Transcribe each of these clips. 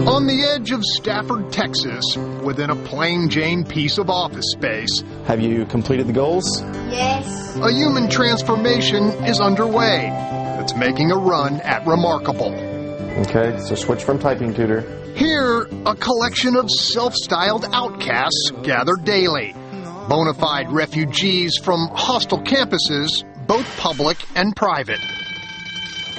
On the edge of Stafford, Texas, within a plain Jane piece of office space, have you completed the goals? Yes. A human transformation is underway. It's making a run at remarkable. Okay, so switch from typing tutor. Here, a collection of self-styled outcasts gather daily. Bona fide refugees from hostile campuses, both public and private.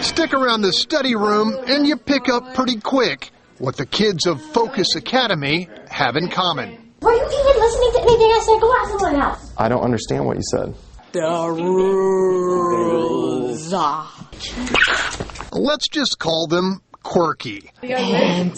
Stick around the study room and you pick up pretty quick what the kids of Focus Academy have in common. Were you even listening to anything I said? Go ask someone else. I don't understand what you said. The rules. Let's just call them quirky. I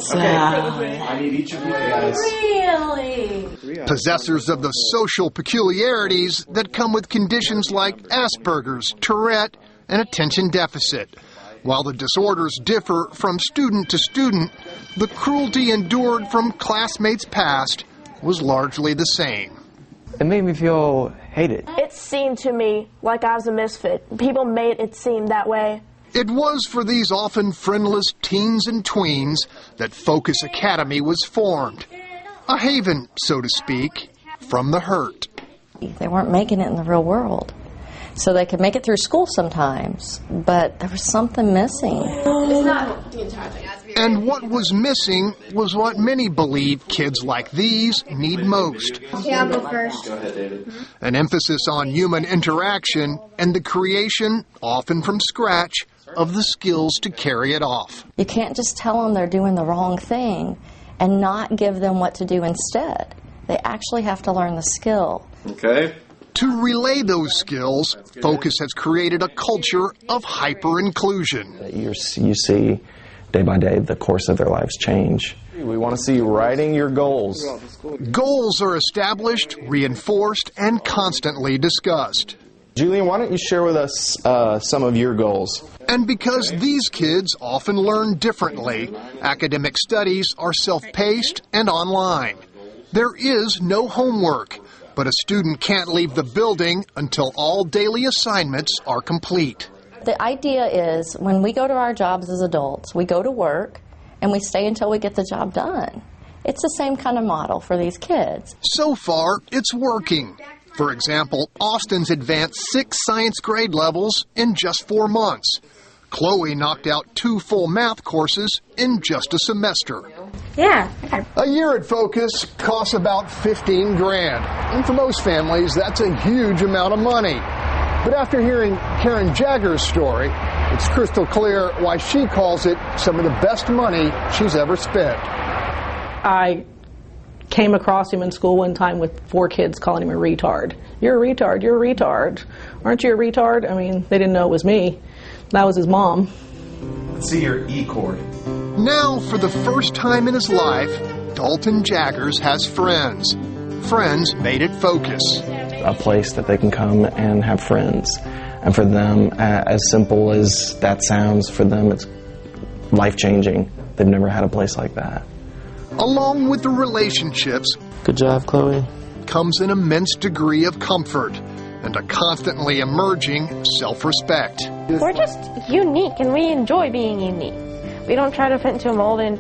need each of you guys. Really? Possessors of the social peculiarities that come with conditions like Asperger's, Tourette, and attention deficit. While the disorders differ from student to student, the cruelty endured from classmates past was largely the same. It made me feel hated. It seemed to me like I was a misfit. People made it seem that way. It was for these often friendless teens and tweens that Focus Academy was formed. A haven, so to speak, from the hurt. They weren't making it in the real world. So they could make it through school sometimes, but there was something missing. It's not the entire thing. And what was missing was what many believe kids like these need most. Yeah, I'll go first. Go ahead, David. An emphasis on human interaction and the creation, often from scratch, of the skills to carry it off. You can't just tell them they're doing the wrong thing and not give them what to do instead. They actually have to learn the skill. Okay. To relay those skills, Focus has created a culture of hyper-inclusion. You see, day by day, the course of their lives change. We want to see you writing your goals. Goals are established, reinforced, and constantly discussed. Julian, why don't you share with us some of your goals? And because these kids often learn differently, academic studies are self-paced and online. There is no homework, but a student can't leave the building until all daily assignments are complete. The idea is when we go to our jobs as adults, we go to work and we stay until we get the job done. It's the same kind of model for these kids. So far, it's working. For example, Austin's advanced 6 science grade levels in just 4 months. Chloe knocked out 2 full math courses in just a semester. Yeah. A year at Focus costs about $15,000. And for most families, that's a huge amount of money. But after hearing Karen Jagger's story, it's crystal clear why she calls it some of the best money she's ever spent. I came across him in school one time with 4 kids calling him a retard. You're a retard, you're a retard. Aren't you a retard? I mean, they didn't know it was me. That was his mom. Let's see your E chord. Now, for the first time in his life, Dalton Jaggers has friends. Friends made at Focus. A place that they can come and have friends. And for them, as simple as that sounds, for them it's life-changing. They've never had a place like that. Along with the relationships, Good job, Chloe. comes an immense degree of comfort and a constantly emerging self-respect. We're just unique, and we enjoy being unique. We don't try to fit into a mold, and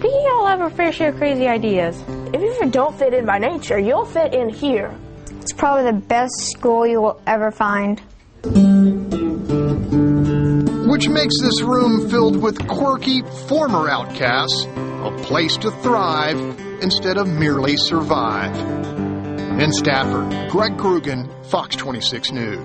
we all have our fair share of crazy ideas. If you don't fit in by nature, you'll fit in here. It's probably the best school you will ever find. Which makes this room filled with quirky former outcasts a place to thrive instead of merely survive. In Stafford, Greg Krugen, Fox 26 News.